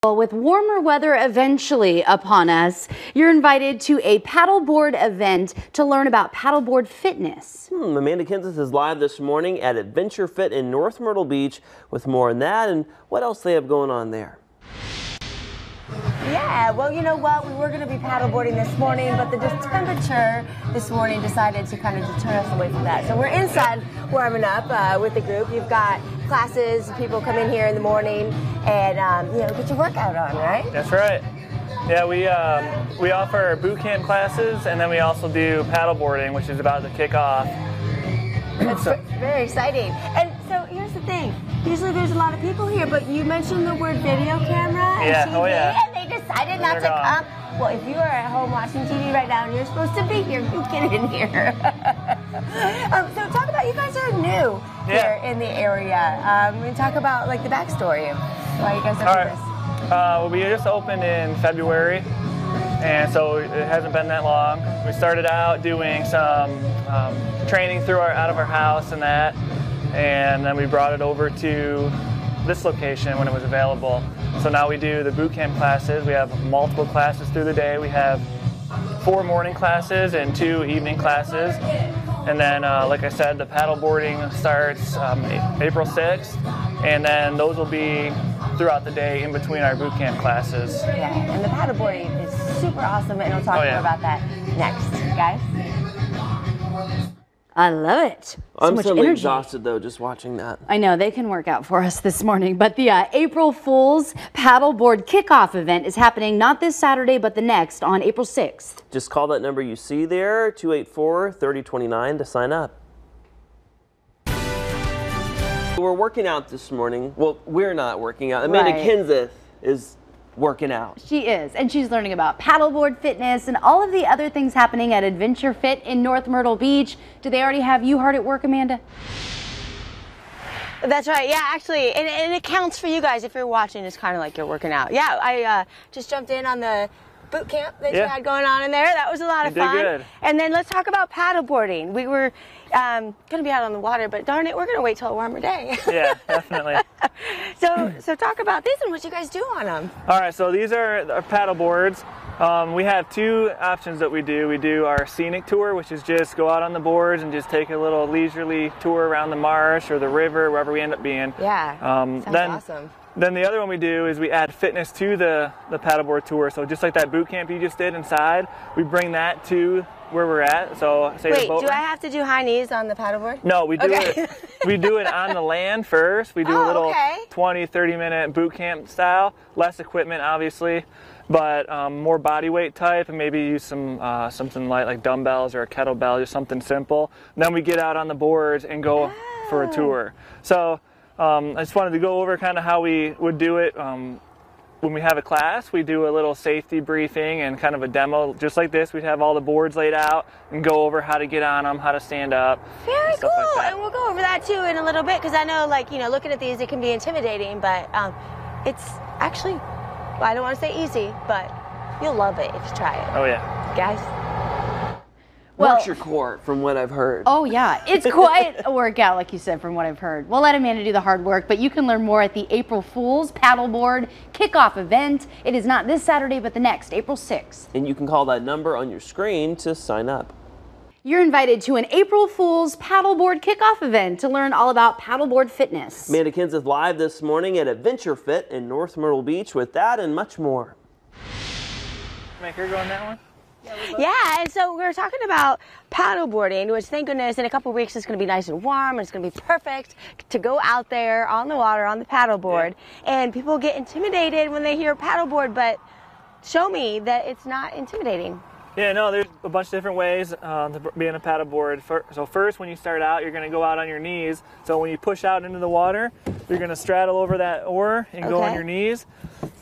Well, with warmer weather eventually upon us, you're invited to a paddleboard event to learn about paddleboard fitness. Amanda Kansas is live this morning at Adventure Fit in North Myrtle Beach with more on that and what else they have going on there. Yeah, well, you know what? We were going to be paddleboarding this morning, but the temperature this morning decided to kind of deter us away from that. So we're inside warming up with the group. You've got classes, people come in here in the morning and, you know, get your workout on, right? That's right. Yeah, we offer boot camp classes, and then we also do paddleboarding, which is about to kick off. That's very exciting. And so here's the thing. Usually there's a lot of people here, but you mentioned the word video camera and TV, and they decided not to come. Well, if you are at home watching TV right now and you're supposed to be here, you get in here. So talk about, you guys are new here in the area. We talk about like the backstory of why you guys are doing this. Well, we just opened in February, and so it hasn't been that long. We started out doing some training out of our house and that, and then we brought it over to this location when it was available. So now we do the boot camp classes. We have multiple classes through the day. We have 4 morning classes and 2 evening classes. And then, like I said, the paddleboarding starts April 6th, and then those will be throughout the day in between our boot camp classes. Yeah, and the paddleboarding is super awesome, and we'll talk more about that next, guys. I love it. I'm so exhausted though just watching that. I know, they can work out for us this morning, but the April Fool's Paddleboard Kickoff event is happening not this Saturday, but the next on April 6th. Just call that number you see there, 284-3029 to sign up. We're working out this morning. Well, we're not working out. Amanda Kansas is working out. She is, and she's learning about paddleboard fitness and all of the other things happening at Adventure Fit in North Myrtle Beach. Do they already have you hard at work, Amanda? That's right, yeah, actually, and it counts for you guys if you're watching. It's kind of like you're working out. Yeah, I just jumped in on the boot camp that you had going on in there. That was a lot of fun. Good. And then let's talk about paddleboarding. We were going to be out on the water, but darn it, we're going to wait till a warmer day. Yeah, definitely. So talk about this and what you guys do on them. All right, so these are our paddle boards. We have 2 options that we do. We do our scenic tour, which is just go out on the boards and just take a little leisurely tour around the marsh or the river, wherever we end up being. Yeah, sounds awesome. Then the other one we do is we add fitness to the paddleboard tour. So just like that boot camp you just did inside, we bring that to where we're at. So say wait, do I have to do high knees on the paddleboard? No, we do it. We do it on the land first. We do a little 20-30 minute boot camp style, less equipment obviously, but more body weight type, and maybe use some something like dumbbells or a kettlebell, just something simple. And then we get out on the boards and go for a tour. So I just wanted to go over kind of how we would do it. When we have a class, we do a little safety briefing and kind of a demo just like this. We'd have all the boards laid out and go over how to get on them, how to stand up. Very cool, and we'll go over that too in a little bit, because I know, like, you know, looking at these, it can be intimidating, but it's actually, well, I don't want to say easy, but you'll love it if you try it. Oh yeah. Guys? Works your core, from what I've heard. Oh yeah, it's quite a workout, like you said, from what I've heard. We'll let Amanda do the hard work, but you can learn more at the April Fool's Paddleboard Kickoff event. It is not this Saturday, but the next, April 6th. And you can call that number on your screen to sign up. You're invited to an April Fool's Paddleboard Kickoff event to learn all about paddleboard fitness. Amanda Kansas live this morning at Adventure Fit in North Myrtle Beach with that and much more. Make her go on that one? Yeah, and so we're talking about paddleboarding, which, thank goodness, in a couple of weeks it's going to be nice and warm, and it's going to be perfect to go out there on the water, on the paddleboard. And people get intimidated when they hear paddleboard, but show me that it's not intimidating. Yeah, no, there's a bunch of different ways to be in a paddleboard. So first, when you start out, you're going to go out on your knees. So when you push out into the water, you're going to straddle over that oar and go on your knees.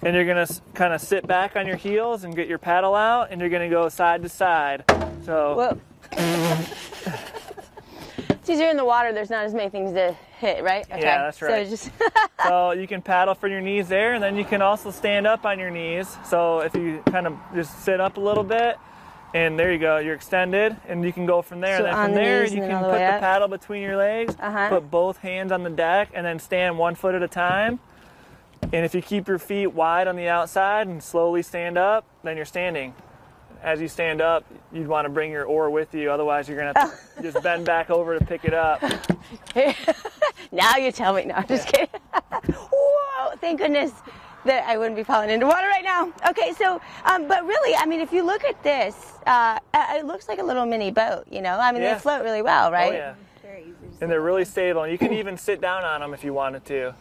And you're going to kind of sit back on your heels and get your paddle out, and you're going to go side to side. So it's easier in the water. There's not as many things to hit, right? Okay. Yeah, that's right. So, just so you can paddle from your knees there, and then you can also stand up on your knees. So if you kind of just sit up a little bit, and there you go, you're extended, and you can go from there. So and then from there, you can put the paddle between your legs, put both hands on the deck, and then stand 1 foot at a time. And if you keep your feet wide on the outside and slowly stand up, then you're standing. As you stand up, you'd want to bring your oar with you, otherwise you're going to have to just bend back over to pick it up. Now you tell me. No, I'm just kidding. Whoa, thank goodness that I wouldn't be falling into water right now. Okay, so, but really, I mean, if you look at this, it looks like a little mini boat, you know? I mean, they float really well, right? Oh, yeah. Very easy. And they're really stable. You can even sit down on them if you wanted to.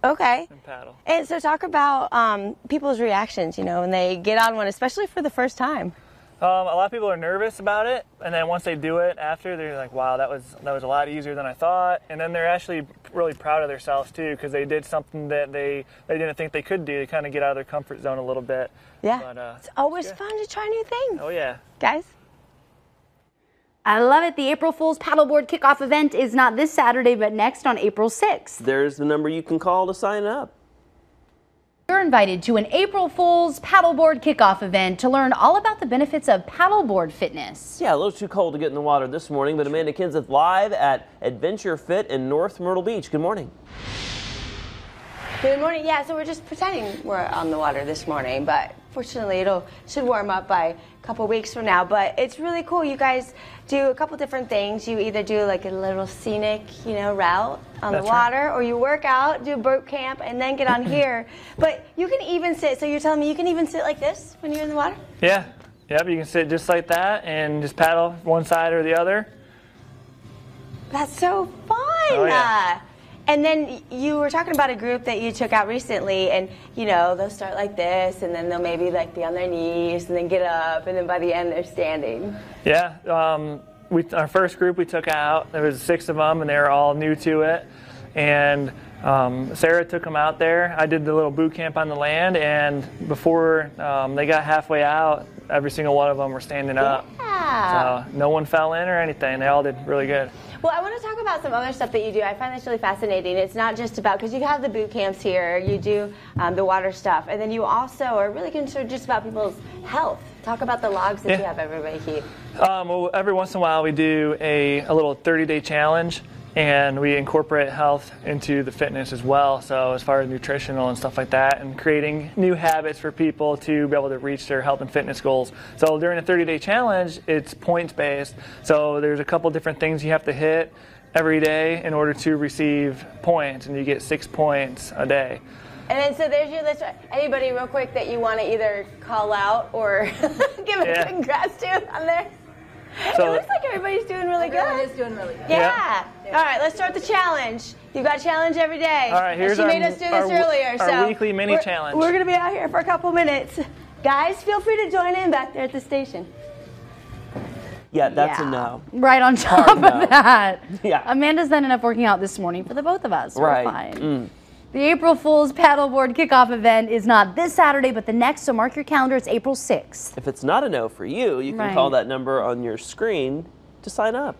Okay. And paddle. And so talk about people's reactions, you know, when they get on one, especially for the first time. A lot of people are nervous about it, and then once they do it after, they're like, wow, that was a lot easier than I thought. And then they're actually really proud of themselves too, because they did something that they didn't think they could do. They kind of get out of their comfort zone a little bit. Yeah. But, it's always fun to try new things. Oh yeah. Guys? I love it. The April Fool's Paddleboard Kickoff event is not this Saturday, but next on April 6th. There's the number you can call to sign up. You're invited to an April Fool's Paddleboard Kickoff event to learn all about the benefits of paddleboard fitness. Yeah, a little too cold to get in the water this morning, but Amanda Kinseth live at Adventure Fit in North Myrtle Beach. Good morning. Good morning. Yeah, so we're just pretending we're on the water this morning, but fortunately it should warm up by a couple weeks from now. But it's really cool. You guys do a couple different things. You either do like a little scenic, you know, route on the water, or you work out, do a boat camp, and then get on here. But you can even sit. So you're telling me you can even sit like this when you're in the water? Yeah. Yep. You can sit just like that and just paddle one side or the other. That's so fun. Oh, yeah. And then you were talking about a group that you took out recently, and you know, they'll start like this, and then they'll maybe like be on their knees, and then get up, and then by the end they're standing. Yeah, our first group we took out, there was 6 of them, and they were all new to it. And Sarah took them out there. I did the little boot camp on the land, and before they got halfway out, every single one of them were standing up. Yeah. So no one fell in or anything. They all did really good. Well, I want to talk about some other stuff that you do. I find this really fascinating. It's not just about, because you have the boot camps here, you do the water stuff, and then you also are really concerned just about people's health. Talk about the logs that you have everybody keep. Well, every once in a while we do a little 30-day challenge, and we incorporate health into the fitness as well. So as far as nutritional and stuff like that, and creating new habits for people to be able to reach their health and fitness goals. So during a 30-day challenge, it's points-based. So there's a couple different things you have to hit every day in order to receive points, and you get 6 points a day. And then so there's your list. Anybody real quick that you want to either call out or give a congrats to on there? So it looks like everybody's doing really good. Everyone is doing really good. Yeah. All right, let's start the challenge. You've got a challenge every day. All right, here's she made us do this earlier. Our weekly mini challenge. We're going to be out here for a couple minutes. Guys, feel free to join in back there at the station. Yeah, that's a no. Right on top of that. Yeah. Amanda's done enough working out this morning for the both of us. Right. We're fine. The April Fool's Paddleboard Kickoff event is not this Saturday, but the next, so mark your calendar. It's April 6th. If it's not a no for you, you can call that number on your screen to sign up.